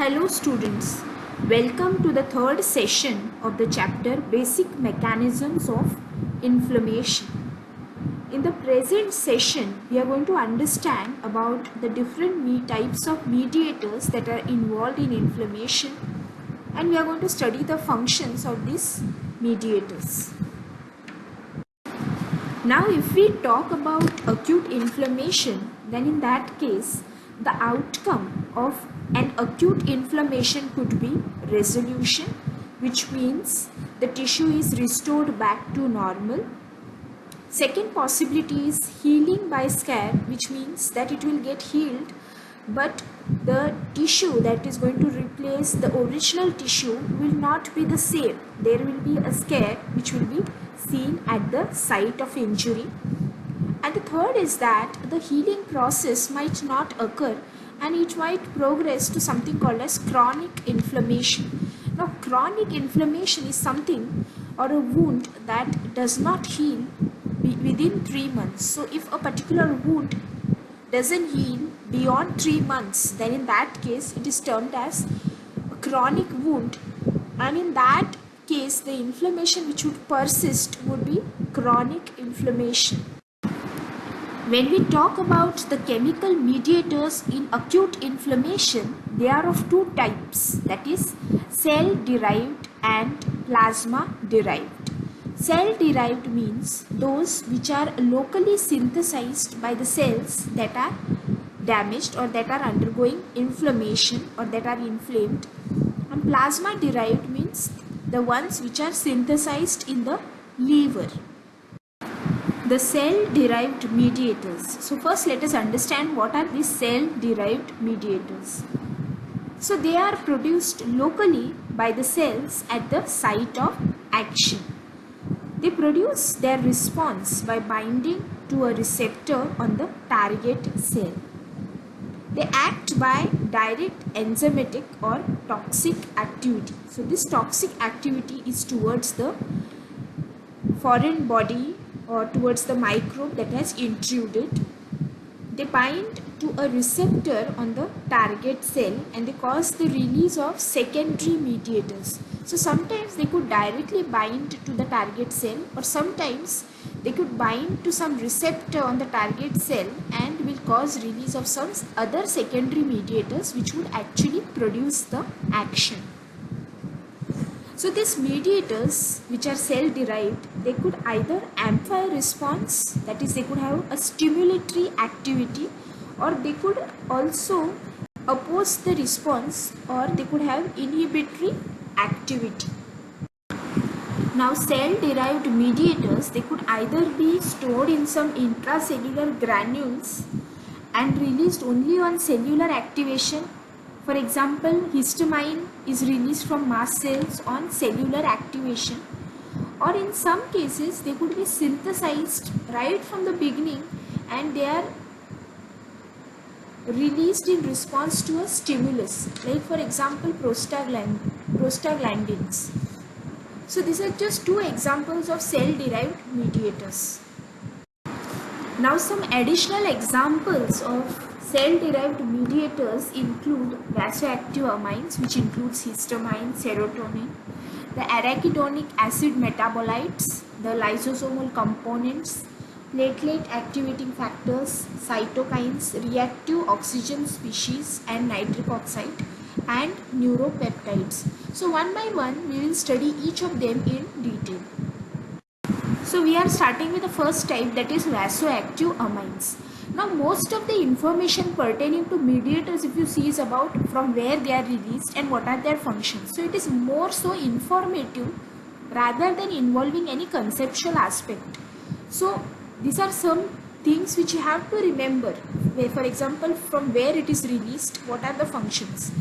Hello students, welcome to the third session of the chapter Basic Mechanisms of Inflammation. In the present session, we are going to understand about the different types of mediators that are involved in inflammation, and we are going to study the functions of these mediators. Now if we talk about acute inflammation, then in that case, the outcome of an acute inflammation could be resolution, which means the tissue is restored back to normal. Second possibility is healing by scare, which means that it will get healed, but the tissue that is going to replace the original tissue will not be the same. There will be a scare which will be seen at the site of injury. And the third is that the healing process might not occur and it might progress to something called as chronic inflammation. Now, chronic inflammation is something or a wound that does not heal within 3 months. So, if a particular wound doesn't heal beyond 3 months, then in that case it is termed as a chronic wound, and in that case the inflammation which would persist would be chronic inflammation. When we talk about the chemical mediators in acute inflammation, they are of two types, that is cell derived and plasma derived. Cell derived means those which are locally synthesized by the cells that are damaged or that are undergoing inflammation or that are inflamed, and plasma derived means the ones which are synthesized in the liver. The cell derived mediators. So first let us understand what are these cell derived mediators. So they are produced locally by the cells at the site of action. They produce their response by binding to a receptor on the target cell. They act by direct enzymatic or toxic activity. So this toxic activity is towards the foreign body or towards the microbe that has intruded. They bind to a receptor on the target cell and they cause the release of secondary mediators. So sometimes they could directly bind to the target cell, or sometimes they could bind to some receptor on the target cell and will cause release of some other secondary mediators which would actually produce the action. So these mediators, which are cell derived, they could either amplify response, that is they could have a stimulatory activity, or they could also oppose the response, or they could have inhibitory activity. Now cell derived mediators, they could either be stored in some intracellular granules and released only on cellular activation. For example, histamine is released from mast cells on cellular activation, or in some cases they could be synthesized right from the beginning and they are released in response to a stimulus, like for example prostaglandins. So these are just two examples of cell derived mediators. Now some additional examples of cell derived mediators include vasoactive amines, which includes histamine, serotonin, the arachidonic acid metabolites, the lysosomal components, platelet activating factors, cytokines, reactive oxygen species and nitric oxide, and neuropeptides. So one by one we will study each of them in detail. So we are starting with the first type, that is vasoactive amines. Now most of the information pertaining to mediators, if you see, is about from where they are released and what are their functions. So it is more so informative rather than involving any conceptual aspect. So these are some things which you have to remember. For example, from where it is released, what are the functions.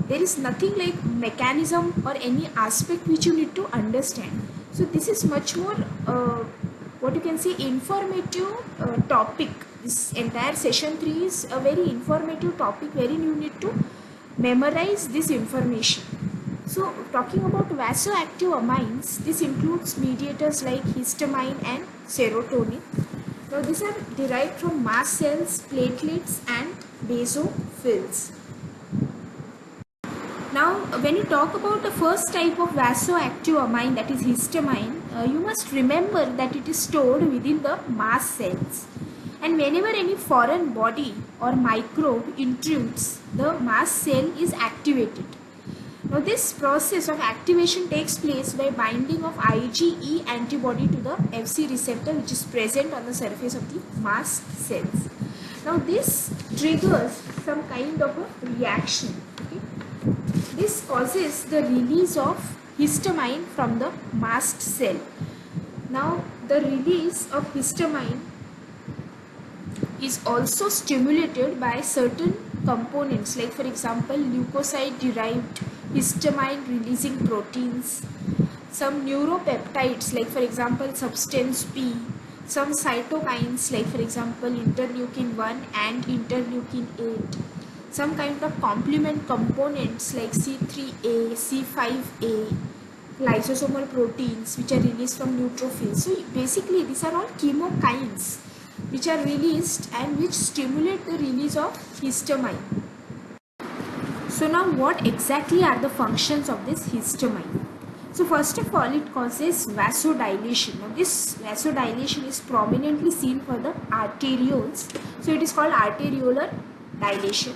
There is nothing like mechanism or any aspect which you need to understand. So this is much more what you can say informative topic. This entire session 3 is a very informative topic wherein you need to memorize this information. So talking about vasoactive amines, this includes mediators like histamine and serotonin. Now these are derived from mast cells, platelets and basophils. Now, when you talk about the first type of vasoactive amine, that is histamine, you must remember that it is stored within the mast cells. And whenever any foreign body or microbe intrudes, the mast cell is activated. Now, this process of activation takes place by binding of IgE antibody to the Fc receptor, which is present on the surface of the mast cells. Now, this triggers some kind of a reaction. Okay? This causes the release of histamine from the mast cell. Now, the release of histamine is also stimulated by certain components, like for example leukocyte derived histamine releasing proteins, some neuropeptides like for example substance P, some cytokines like for example interleukin 1 and interleukin 8, some kind of complement components like C3A, C5A, lysosomal proteins which are released from neutrophils. So basically these are all chemokines which are released and which stimulate the release of histamine. So now what exactly are the functions of this histamine? So first of all, it causes vasodilation. Now this vasodilation is prominently seen for the arterioles. So it is called arteriolar dilation.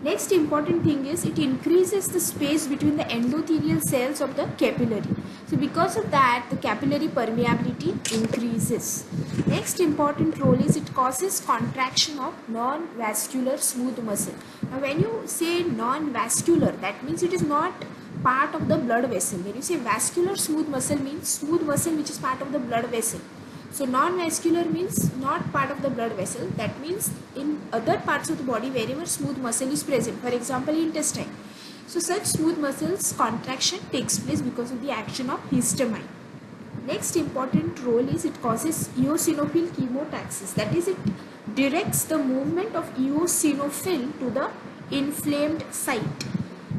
Next important thing is it increases the space between the endothelial cells of the capillary. So because of that, the capillary permeability increases. Next important role is it causes contraction of non-vascular smooth muscle. Now when you say non-vascular, that means it is not part of the blood vessel. When you say vascular smooth muscle, means smooth muscle which is part of the blood vessel. So non-vascular means not part of the blood vessel. That means in other parts of the body wherever smooth muscle is present, for example intestine. So such smooth muscles contraction takes place because of the action of histamine. Next important role is it causes eosinophil chemotaxis. That is, it directs the movement of eosinophil to the inflamed site,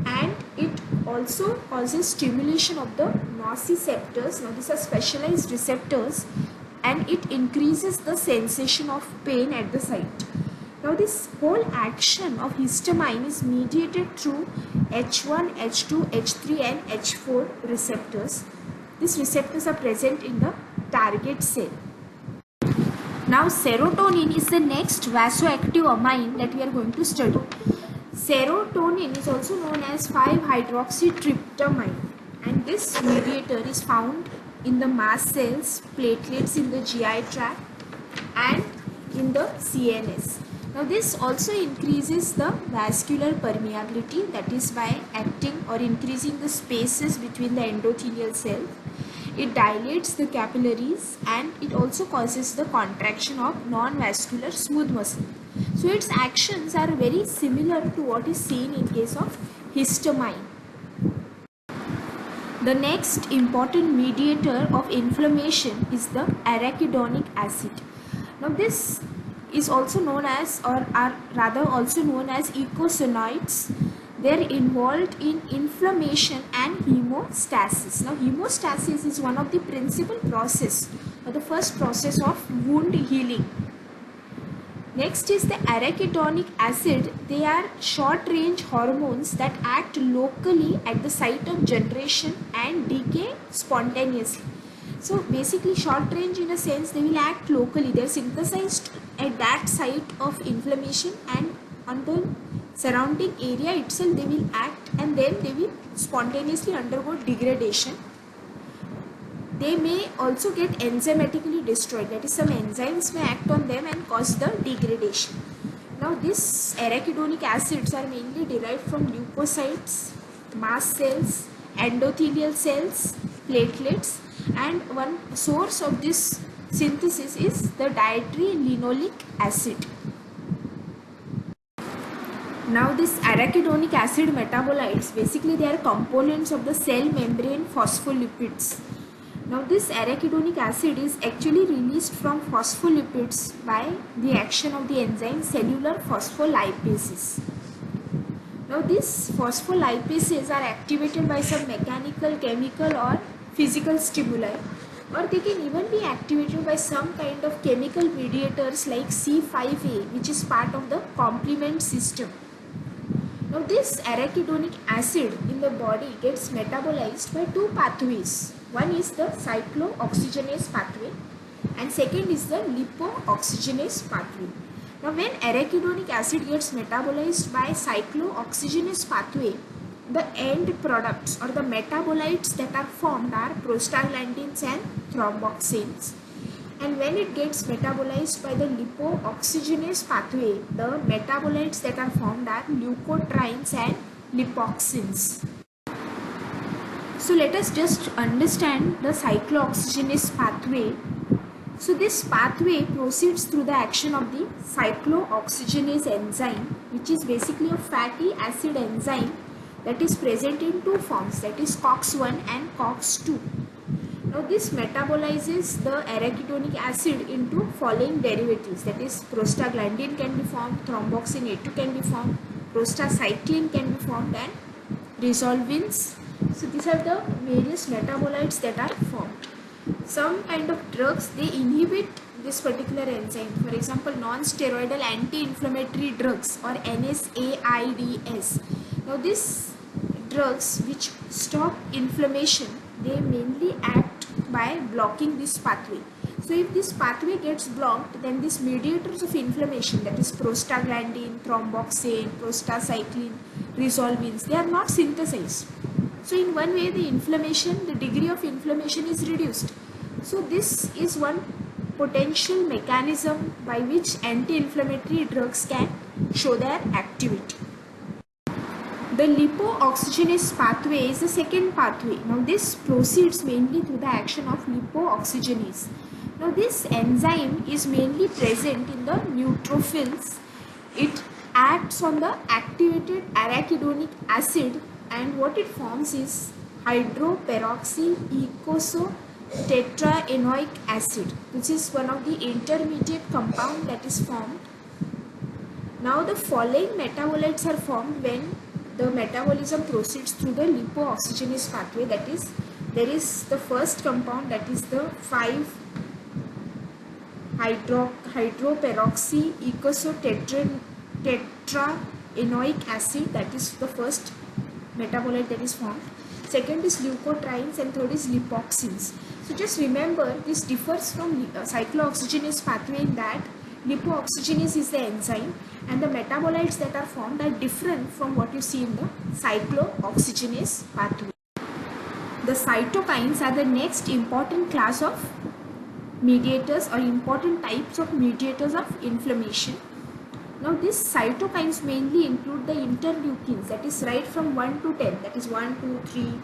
and it also causes stimulation of the nociceptors. Now these are specialized receptors, and it increases the sensation of pain at the site. Now this whole action of histamine is mediated through H1, H2, H3 and H4 receptors. These receptors are present in the target cell. Now serotonin is the next vasoactive amine that we are going to study. Serotonin is also known as 5-hydroxytryptamine, and this mediator is found in the mast cells, platelets in the GI tract and in the CNS. Now this also increases the vascular permeability, that is by acting or increasing the spaces between the endothelial cells. It dilates the capillaries and it also causes the contraction of non-vascular smooth muscle. So its actions are very similar to what is seen in case of histamine. The next important mediator of inflammation is the arachidonic acid. Now this is also known as, or are rather also known as, eicosanoids. They are involved in inflammation and hemostasis. Now hemostasis is one of the principal process, or the first process of wound healing. Next is the arachidonic acid. They are short range hormones that act locally at the site of generation and decay spontaneously. So basically short range in a sense, they will act locally. They are synthesized at that site of inflammation, and on the surrounding area itself they will act, and then they will spontaneously undergo degradation. They may also get enzymatically destroyed, that is some enzymes may act on them and cause the degradation. Now these arachidonic acids are mainly derived from leukocytes, mast cells, endothelial cells, platelets, and one source of this synthesis is the dietary linoleic acid. Now this arachidonic acid metabolites, basically they are components of the cell membrane phospholipids. Now this arachidonic acid is actually released from phospholipids by the action of the enzyme cellular phospholipases. Now these phospholipases are activated by some mechanical, chemical or physical stimuli, or they can even be activated by some kind of chemical mediators like C5A, which is part of the complement system. Now this arachidonic acid in the body gets metabolized by two pathways. One is the cyclooxygenase pathway and second is the lipooxygenase pathway. Now when arachidonic acid gets metabolized by cyclooxygenase pathway, the end products or the metabolites that are formed are prostaglandins and thromboxanes. And when it gets metabolized by the lipooxygenase pathway, the metabolites that are formed are leukotrienes and lipoxins. So let us just understand the cyclooxygenase pathway. So this pathway proceeds through the action of the cyclooxygenase enzyme, which is basically a fatty acid enzyme that is present in two forms, that is COX-1 and COX-2. Now this metabolizes the arachidonic acid into following derivatives, that is prostaglandin can be formed, thromboxane A2 can be formed, prostacyclin can be formed and resolvins. So these are the various metabolites that are formed. Some kind of drugs, they inhibit this particular enzyme. For example, non-steroidal anti-inflammatory drugs or NSAIDs. Now these drugs which stop inflammation, they mainly act by blocking this pathway. So if this pathway gets blocked, then these mediators of inflammation, that is prostaglandin, thromboxane, prostacyclin, resolvins, they are not synthesized. So in one way the degree of inflammation is reduced. So this is one potential mechanism by which anti-inflammatory drugs can show their activity. The lipooxygenase pathway is the second pathway. Now this proceeds mainly through the action of lipooxygenase. Now this enzyme is mainly present in the neutrophils. It acts on the activated arachidonic acid, and what it forms is hydroperoxy eicosanoic acid, which is one of the intermediate compound that is formed. Now the following metabolites are formed when the metabolism proceeds through the lipooxygenase pathway. That is, there is the first compound, that is the 5-hydroperoxy eicosanoic acid, that is the first metabolite that is formed. Second is leukotrienes and third is lipoxins. So just remember, this differs from cyclooxygenase pathway in that lipooxygenase is the enzyme and the metabolites that are formed are different from what you see in the cyclooxygenase pathway. The cytokines are the next important class of mediators or important types of mediators of inflammation. Now these cytokines mainly include the interleukins, that is right from 1 to 10, that is 1, 2, 3,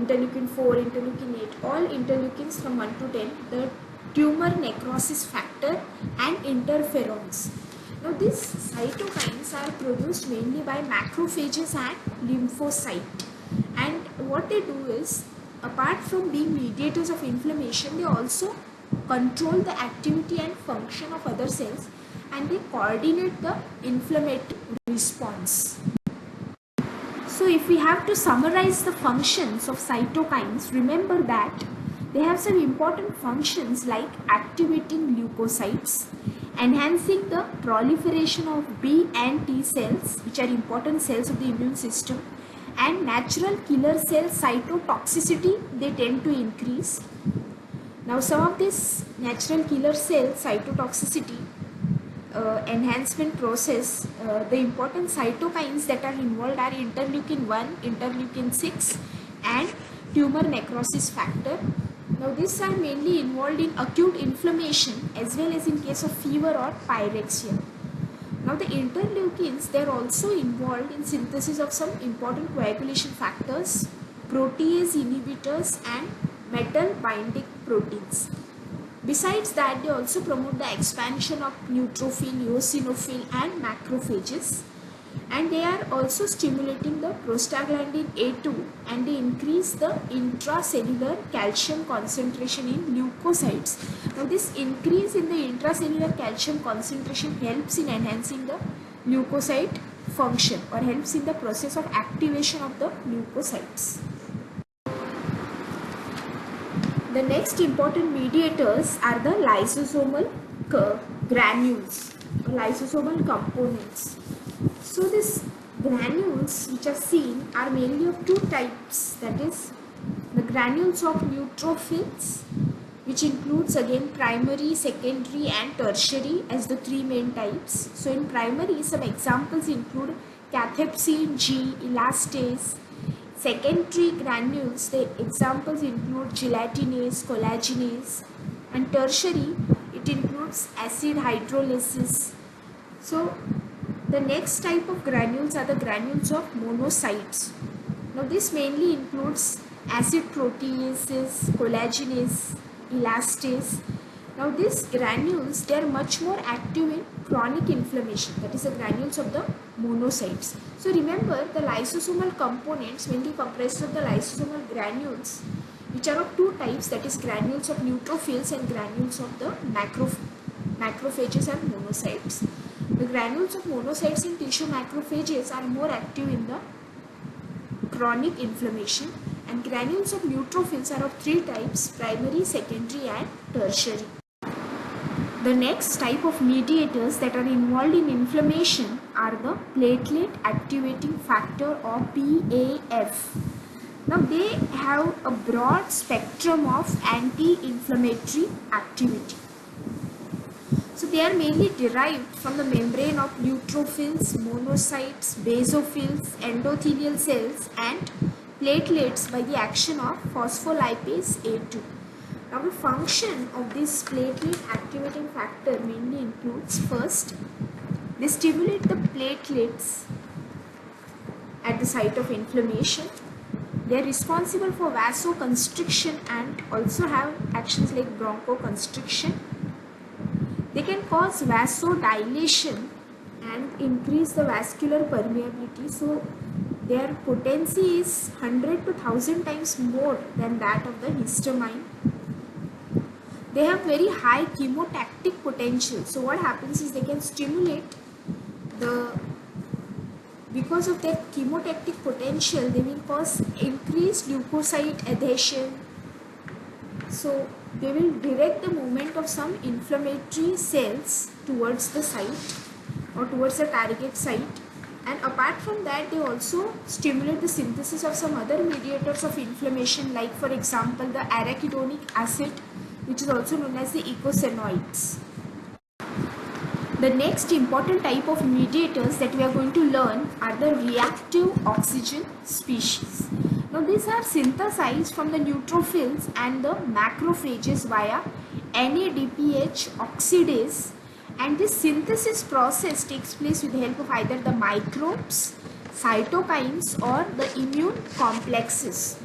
interleukin 4, interleukin 8, all interleukins from 1 to 10, the tumor necrosis factor and interferons. Now these cytokines are produced mainly by macrophages and lymphocyte, and what they do is, apart from being mediators of inflammation, they also control the activity and function of other cells and they coordinate the inflammatory response. So if we have to summarize the functions of cytokines, remember that they have some important functions like activating leukocytes, enhancing the proliferation of B and T cells, which are important cells of the immune system, and natural killer cell cytotoxicity, they tend to increase. Now some of this natural killer cell cytotoxicity enhancement process, the important cytokines that are involved are interleukin 1, interleukin 6 and tumor necrosis factor. Now these are mainly involved in acute inflammation as well as in case of fever or pyrexia. Now the interleukins, they are also involved in synthesis of some important coagulation factors, protease inhibitors and metal binding proteins. Besides that, they also promote the expansion of neutrophil, eosinophil and macrophages, and they are also stimulating the prostaglandin A2 and they increase the intracellular calcium concentration in leukocytes. Now this increase in the intracellular calcium concentration helps in enhancing the leukocyte function or helps in the process of activation of the leukocytes. The next important mediators are the lysosomal granules, lysosomal components. So this granules granules which are seen are mainly of two types, that is the granules of neutrophils, which includes again primary, secondary and tertiary as the three main types. So in primary, some examples include cathepsin G, elastase. Secondary granules, the examples include gelatinase, collagenase, and tertiary, it includes acid hydrolysis. So the next type of granules are the granules of monocytes. Now this mainly includes acid proteases, collagenase, elastase. Now these granules, they are much more active in chronic inflammation, that is the granules of the monocytes. So remember, the lysosomal components mainly comprised of the lysosomal granules, which are of two types, that is granules of neutrophils and granules of the macrophages and monocytes. The granules of monocytes in tissue macrophages are more active in the chronic inflammation, and granules of neutrophils are of three types, primary, secondary and tertiary. The next type of mediators that are involved in inflammation are the platelet activating factor or PAF. Now they have a broad spectrum of anti-inflammatory activity. So they are mainly derived from the membrane of neutrophils, monocytes, basophils, endothelial cells and platelets by the action of phospholipase A2. Now the function of this platelet activating factor mainly includes, first, they stimulate the platelets at the site of inflammation. They are responsible for vasoconstriction and also have actions like bronchoconstriction. They can cause vasodilation and increase the vascular permeability. So their potency is 100 to 1000 times more than that of the histamine. They have very high chemotactic potential. So what happens is they can stimulate because of their chemotactic potential, they will cause increased leukocyte adhesion. So they will direct the movement of some inflammatory cells towards the site or towards the target site. And apart from that, they also stimulate the synthesis of some other mediators of inflammation, like for example the arachidonic acid, which is also known as the eicosanoids. The next important type of mediators that we are going to learn are the reactive oxygen species. Now these are synthesized from the neutrophils and the macrophages via NADPH oxidase, and this synthesis process takes place with the help of either the microbes, cytokines or the immune complexes.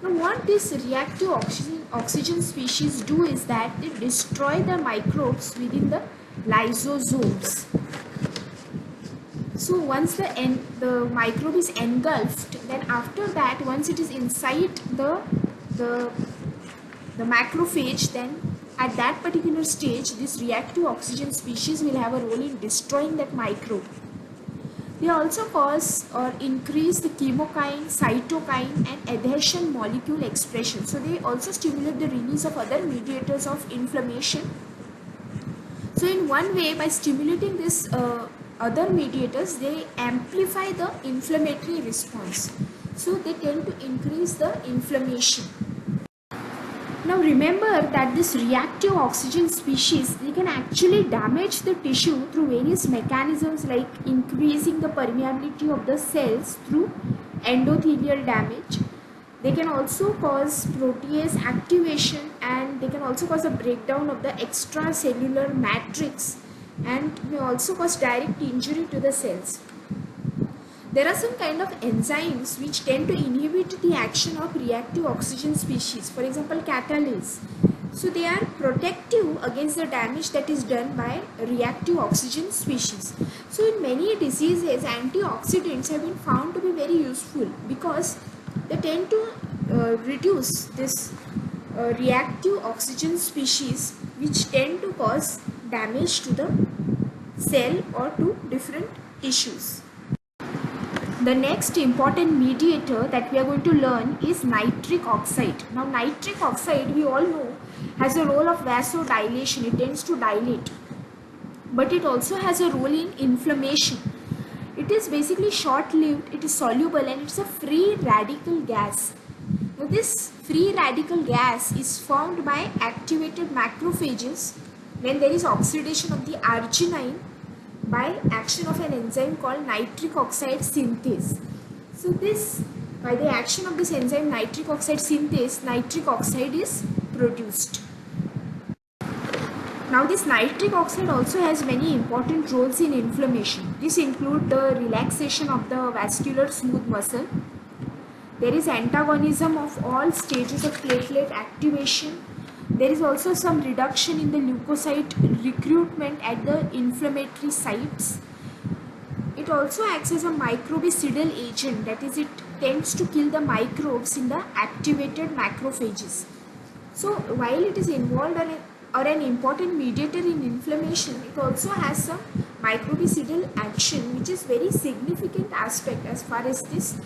Now what these reactive oxygen species do is that they destroy the microbes within the lysosomes. So once the microbe is engulfed, then after that, once it is inside the macrophage, then at that particular stage, this reactive oxygen species will have a role in destroying that microbe. They also cause or increase the chemokine, cytokine and adhesion molecule expression. So they also stimulate the release of other mediators of inflammation. So in one way, by stimulating this other mediators, they amplify the inflammatory response. So they tend to increase the inflammation. Now remember that this reactive oxygen species, they can actually damage the tissue through various mechanisms like increasing the permeability of the cells through endothelial damage. They can also cause protease activation, and they can also cause a breakdown of the extracellular matrix and may also cause direct injury to the cells. There are some kind of enzymes which tend to inhibit the action of reactive oxygen species, for example catalase. So they are protective against the damage that is done by reactive oxygen species. So in many diseases, antioxidants have been found to be very useful because they tend to reduce this reactive oxygen species which tend to cause damage to the cell or to different tissues. The next important mediator that we are going to learn is nitric oxide. Now nitric oxide, we all know, has a role of vasodilation. It tends to dilate, but it also has a role in inflammation. It it is basically short-lived, it is soluble, and it's a free radical gas. Now this free radical gas is formed by activated macrophages when there is oxidation of the arginine by action of an enzyme called nitric oxide synthase. So this, by the action of this enzyme nitric oxide synthase, nitric oxide is produced. Now this nitric oxide also has many important roles in inflammation. This include the relaxation of the vascular smooth muscle. There is antagonism of all stages of platelet activation. There is also some reduction in the leukocyte recruitment at the inflammatory sites. It also acts as a microbicidal agent, that is, it tends to kill the microbes in the activated macrophages. So while it is involved or an important mediator in inflammation, it also has some microbicidal action, which is very significant aspect as far as this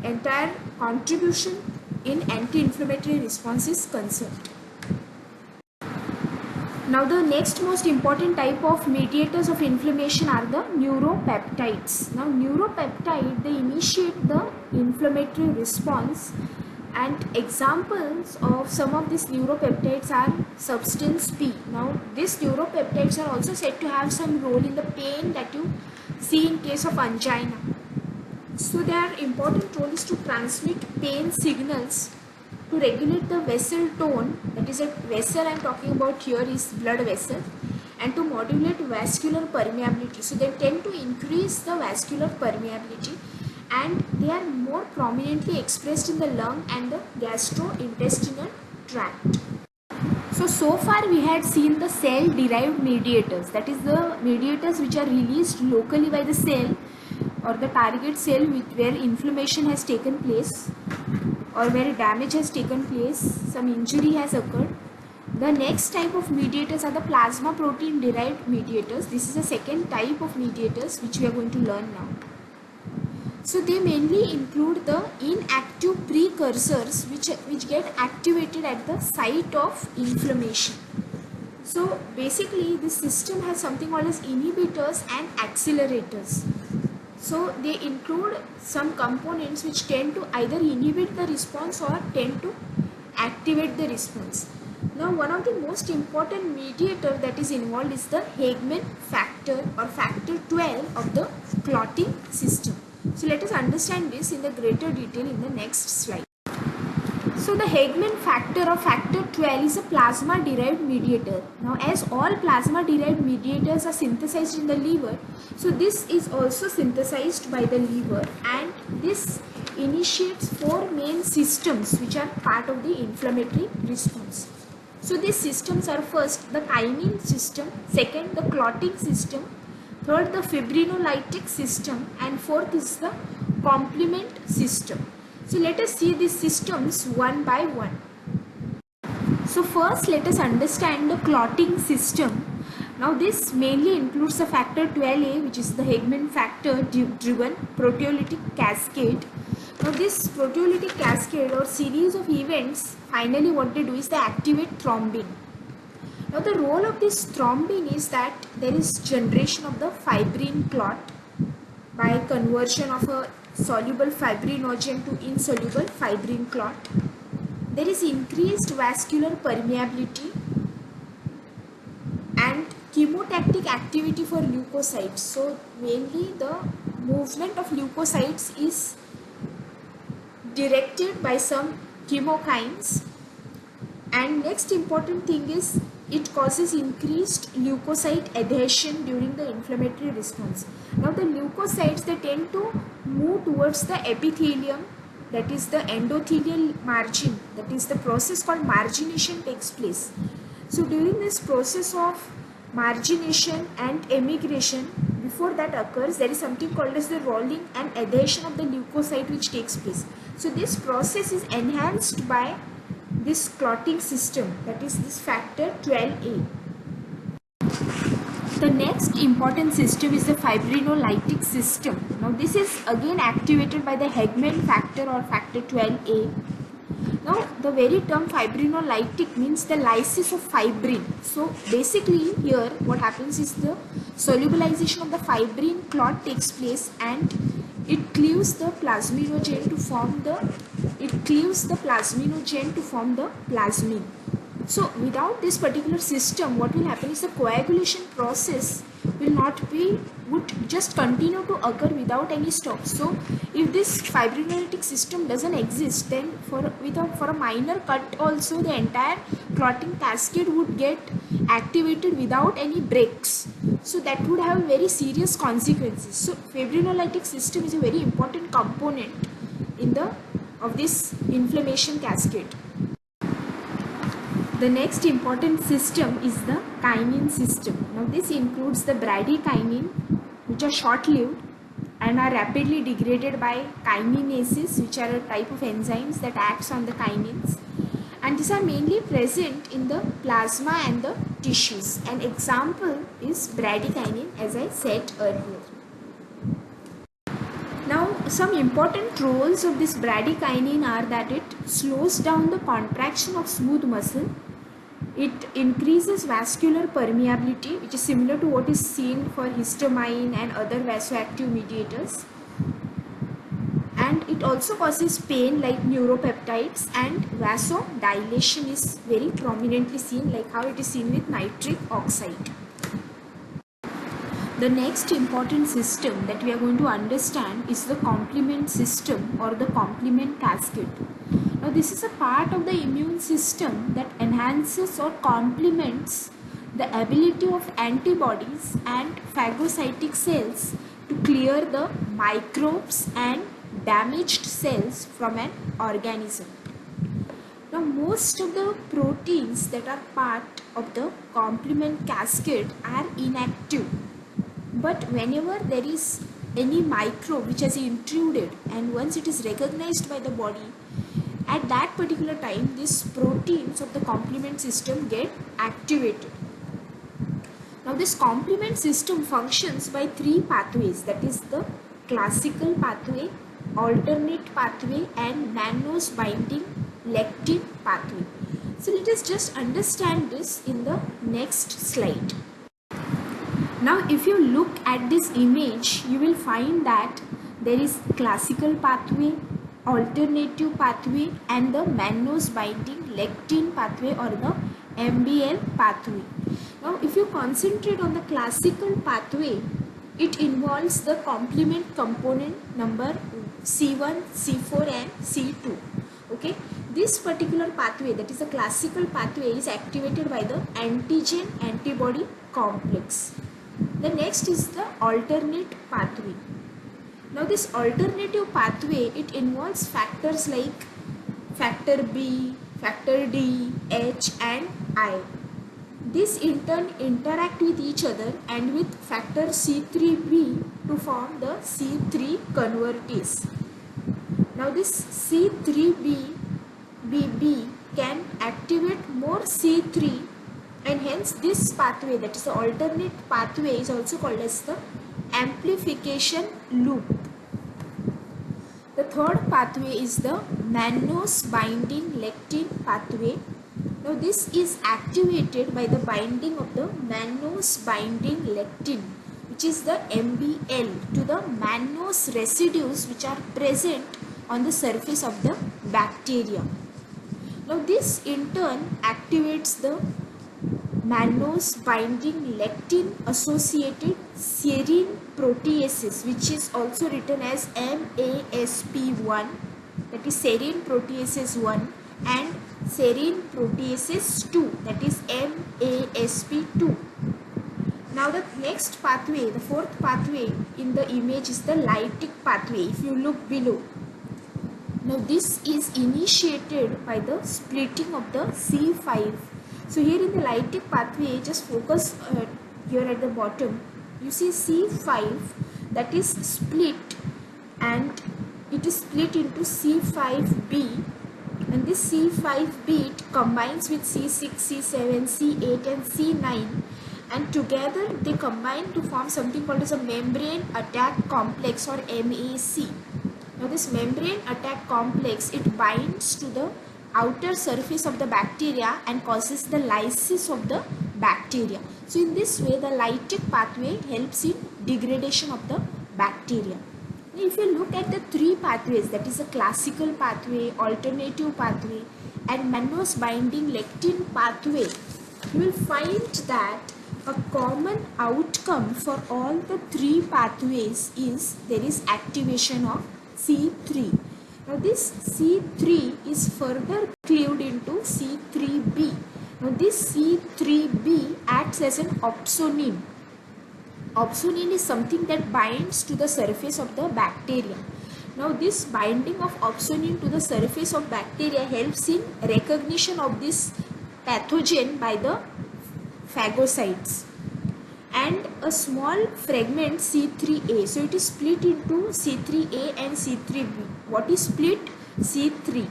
entire contribution in anti-inflammatory response is concerned. Now the next most important type of mediators of inflammation are the neuropeptides. Now neuropeptide, they initiate the inflammatory response, and examples of some of these neuropeptides are substance P. Now these neuropeptides are also said to have some role in the pain that you see in case of angina. So their important role is to transmit pain signals, to regulate the vessel tone, that is, a vessel I am talking about here is blood vessel, and to modulate vascular permeability. So they tend to increase the vascular permeability, and they are more prominently expressed in the lung and the gastrointestinal tract. So far we had seen the cell derived mediators, that is the mediators which are released locally by the cell or the target cell where inflammation has taken place or where damage has taken place, some injury has occurred. The next type of mediators are the plasma protein derived mediators. This is the second type of mediators which we are going to learn now. So they mainly include the inactive precursors which get activated at the site of inflammation. So basically this system has something called as inhibitors and accelerators. So they include some components which tend to either inhibit the response or tend to activate the response. Now one of the most important mediator that is involved is the Hegman factor or factor 12 of the clotting system. So let us understand this in the greater detail in the next slide. So the Hegman factor or factor 12 is a plasma derived mediator. Now as all plasma derived mediators are synthesized in the liver, so this is also synthesized by the liver, and this initiates four main systems which are part of the inflammatory response. So these systems are: first the kinin system, second the clotting system, third the fibrinolytic system, and fourth is the complement system. So let us see these systems one by one. So first let us understand the clotting system. Now this mainly includes the factor 12A, which is the Hegman factor driven proteolytic cascade. Now this proteolytic cascade or series of events, finally what they do is they activate thrombin. Now the role of this thrombin is that there is generation of the fibrin clot by conversion of a soluble fibrinogen to insoluble fibrin clot. There is increased vascular permeability and chemotactic activity for leukocytes. So mainly the movement of leukocytes is directed by some chemokines. And next important thing is it causes increased leukocyte adhesion during the inflammatory response. Now the leukocytes, they tend to move towards the epithelium, that is the endothelial margin, that is the process called margination takes place. So during this process of margination and emigration, before that occurs, there is something called as the rolling and adhesion of the leukocyte which takes place. So this process is enhanced by this clotting system, that is this factor 12A. The next important system is the fibrinolytic system. Now this is again activated by the Hegman factor or factor 12A. Now the very term fibrinolytic means the lysis of fibrin. So basically here what happens is the solubilization of the fibrin clot takes place, and it cleaves the plasminogen to form the plasmin. So without this particular system, what will happen is the coagulation process would just continue to occur without any stop. So if this fibrinolytic system doesn't exist, then for a minor cut also the entire clotting cascade would get activated without any breaks. So that would have very serious consequences. So fibrinolytic system is a very important component of this inflammation cascade. The next important system is the kinin system. Now this includes the bradykinin, which are short-lived and are rapidly degraded by kininases, which are a type of enzymes that acts on the kinins, and these are mainly present in the plasma and the tissues. An example is bradykinin, as I said earlier. Now, some important roles of this bradykinin are that it slows down the contraction of smooth muscle, it increases vascular permeability, which is similar to what is seen for histamine and other vasoactive mediators, and it also causes pain like neuropeptides, and vasodilation is very prominently seen, like how it is seen with nitric oxide. The next important system that we are going to understand is the complement system or the complement cascade. Now this is a part of the immune system that enhances or complements the ability of antibodies and phagocytic cells to clear the microbes and damaged cells from an organism. Now most of the proteins that are part of the complement cascade are inactive. But whenever there is any microbe which has intruded, and once it is recognized by the body, at that particular time these proteins of the complement system get activated. Now this complement system functions by three pathways, that is the classical pathway, alternate pathway, and mannose binding lectin pathway. So let us just understand this in the next slide. Now if you look at this image, you will find that there is classical pathway, alternative pathway, and the mannose binding lectin pathway or the MBL pathway. Now if you concentrate on the classical pathway, it involves the complement component number C1, C4 and C2. Okay, this particular pathway, that is the classical pathway, is activated by the antigen antibody complex. The next is the alternate pathway. Now this alternative pathway, it involves factors like factor B, factor D, H and I. These in turn interact with each other and with factor C3b to form the C3 convertase. Now this C3b can activate more C3, and hence this pathway, that is the alternate pathway, is also called as the amplification loop. The third pathway is the mannose binding lectin pathway. Now this is activated by the binding of the mannose binding lectin, which is the MBL, to the mannose residues which are present on the surface of the bacteria. Now this in turn activates the mannose binding lectin associated serine proteases, which is also written as MASP1, that is serine proteases 1, and serine proteases 2, that is MASP2. Now the next pathway, the fourth pathway in the image, is the lytic pathway. If you look below, now this is initiated by the splitting of the C5. So here in the lytic pathway, just focus here at the bottom, you see C5 that is split, and it is split into C5b, and this C5b, it combines with C6, C7, C8 and C9, and together they combine to form something called as a membrane attack complex or MAC. Now this membrane attack complex, it binds to the outer surface of the bacteria and causes the lysis of the bacteria. So in this way the lytic pathway helps in degradation of the bacteria. If you look at the three pathways, that is a classical pathway, alternative pathway and mannose binding lectin pathway, you will find that a common outcome for all the three pathways is there is activation of C3. Now this C3 is further cleaved into C3b. Now this C3b acts as an opsonine. Opsonine is something that binds to the surface of the bacteria. Now this binding of opsonine to the surface of bacteria helps in recognition of this pathogen by the phagocytes. And a small fragment C3a. So it is split into C3a and C3b. What is split? C3.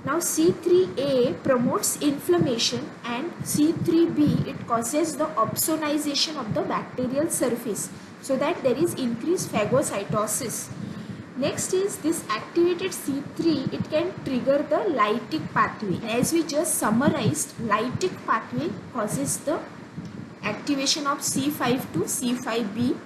Now C3a promotes inflammation and C3b, it causes the opsonization of the bacterial surface so that there is increased phagocytosis. Next is this activated C3, it can trigger the lytic pathway. As we just summarized, lytic pathway causes the activation of C5 to C5b,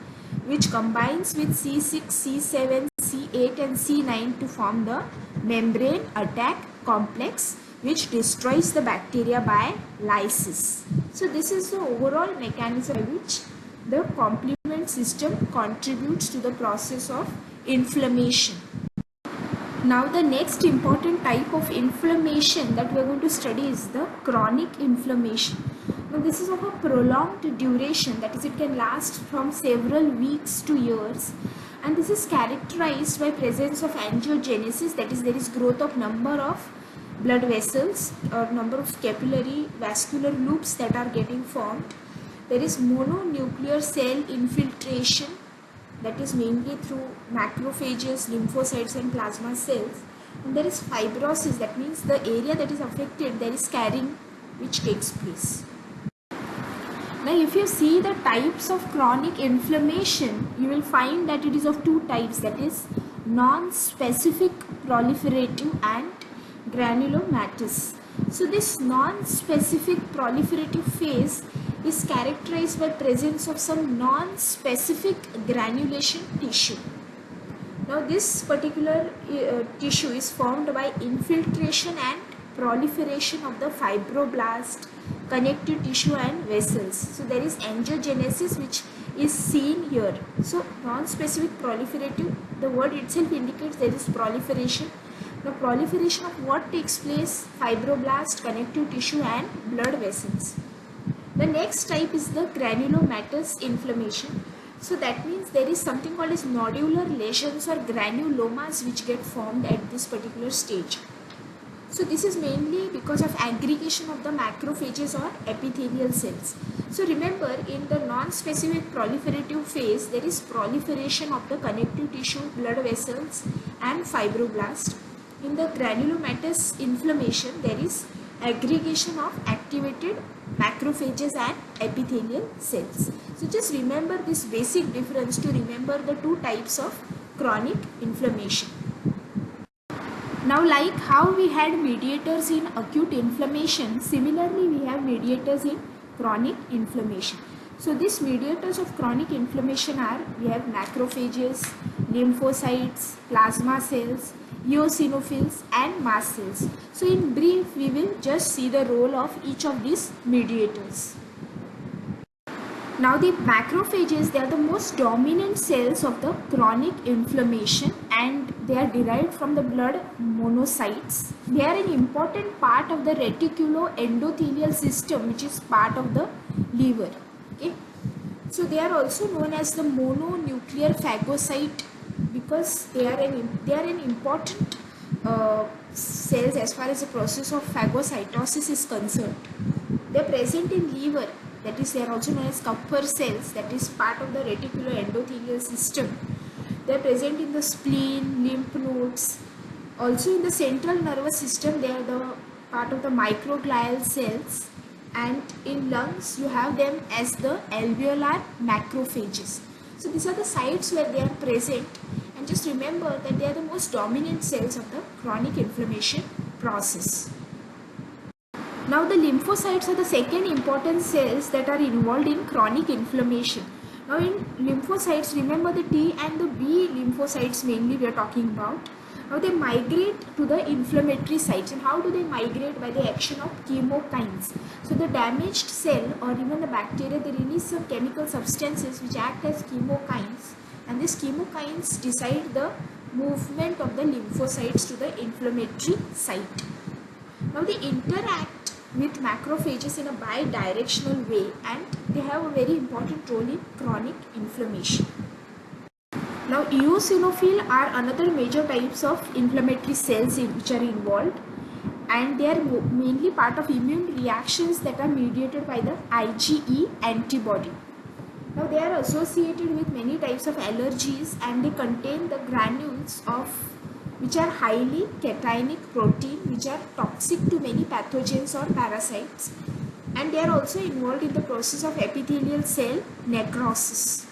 which combines with C6, C7, C8 and C9 to form the membrane attack complex, which destroys the bacteria by lysis. So this is the overall mechanism by which the complement system contributes to the process of inflammation. Now the next important type of inflammation that we are going to study is the chronic inflammation. Now this is of a prolonged duration, that is it can last from several weeks to years, and this is characterized by presence of angiogenesis, that is there is growth of number of blood vessels or number of capillary vascular loops that are getting formed. There is mononuclear cell infiltration, that is mainly through macrophages, lymphocytes and plasma cells. And there is fibrosis, that means the area that is affected, there is scarring which takes place. Now if you see the types of chronic inflammation, you will find that it is of two types, that is non-specific proliferative and granulomatous. So this non-specific proliferative phase is characterized by presence of some non-specific granulation tissue. Now this particular tissue is formed by infiltration and proliferation of the fibroblast, connective tissue and vessels. So there is angiogenesis which is seen here. So non-specific proliferative, the word itself indicates there is proliferation. The proliferation of what takes place? Fibroblast, connective tissue and blood vessels. The next type is the granulomatous inflammation. So that means there is something called as nodular lesions or granulomas which get formed at this particular stage. So this is mainly because of aggregation of the macrophages or epithelial cells. So remember, in the non-specific proliferative phase, there is proliferation of the connective tissue, blood vessels and fibroblast. In the granulomatous inflammation, there is aggregation of activated macrophages and epithelial cells. So just remember this basic difference to remember the two types of chronic inflammation. Now, like how we had mediators in acute inflammation, similarly we have mediators in chronic inflammation. So these mediators of chronic inflammation are, we have macrophages, lymphocytes, plasma cells, eosinophils and mast cells. So in brief, we will just see the role of each of these mediators. Now the macrophages, they are the most dominant cells of the chronic inflammation and they are derived from the blood monocytes. They are an important part of the reticuloendothelial system, which is part of the liver. Okay. So they are also known as the mononuclear phagocyte because they are an important cells as far as the process of phagocytosis is concerned. They are present in liver, that is they are also known as Kupffer cells, that is part of the reticuloendothelial system. They are present in the spleen, lymph nodes, also in the central nervous system. They are the part of the microglial cells, and in lungs you have them as the alveolar macrophages. So these are the sites where they are present, and just remember that they are the most dominant cells of the chronic inflammation process. Now the lymphocytes are the second important cells that are involved in chronic inflammation. Now in lymphocytes, remember the T and the B lymphocytes mainly we are talking about. Now they migrate to the inflammatory sites. And how do they migrate? By the action of chemokines. So the damaged cell or even the bacteria, they release some chemical substances which act as chemokines, and these chemokines decide the movement of the lymphocytes to the inflammatory site. Now they interact with macrophages in a bi-directional way, and they have a very important role in chronic inflammation. Now eosinophil are another major types of inflammatory cells which are involved, and they are mainly part of immune reactions that are mediated by the IgE antibody. Now they are associated with many types of allergies, and they contain the granules of which are highly cationic protein which are toxic to many pathogens or parasites, and they are also involved in the process of epithelial cell necrosis.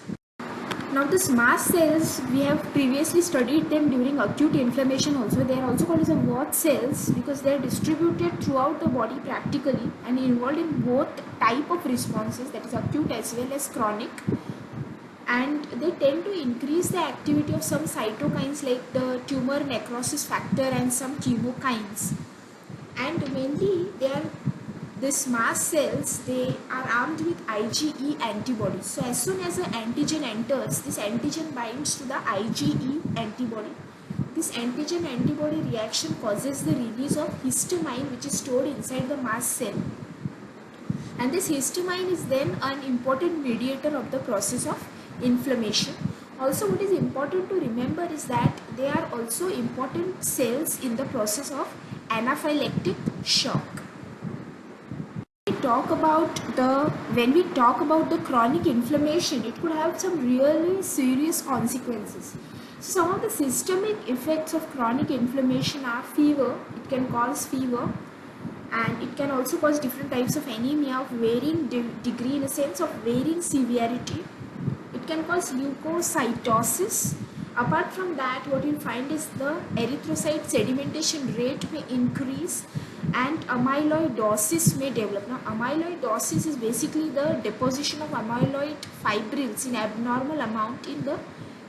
Now these mast cells, we have previously studied them during acute inflammation also. They are also called as Wirth cells because they are distributed throughout the body practically and involved in both type of responses, that is acute as well as chronic. And they tend to increase the activity of some cytokines like the tumor necrosis factor and some chemokines. And mainly these mast cells, they are armed with IgE antibodies. So as soon as an antigen enters, this antigen binds to the IgE antibody. This antigen antibody reaction causes the release of histamine which is stored inside the mast cell. And this histamine is then an important mediator of the process of inflammation. Also, what is important to remember is that they are also important cells in the process of anaphylactic shock. When we talk about the chronic inflammation, it could have some really serious consequences. So some of the systemic effects of chronic inflammation are fever. It can cause fever, and it can also cause different types of anemia of varying degree, in a sense of varying severity. It can cause leukocytosis. Apart from that, what you'll find is the erythrocyte sedimentation rate may increase and amyloidosis may develop. Now amyloidosis is basically the deposition of amyloid fibrils in abnormal amount in the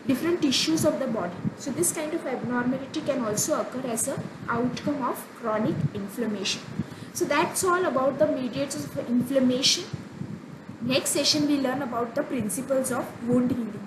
different tissues of the body. So this kind of abnormality can also occur as an outcome of chronic inflammation. So that's all about the mediators of inflammation. Next session we learn about the principles of wound healing.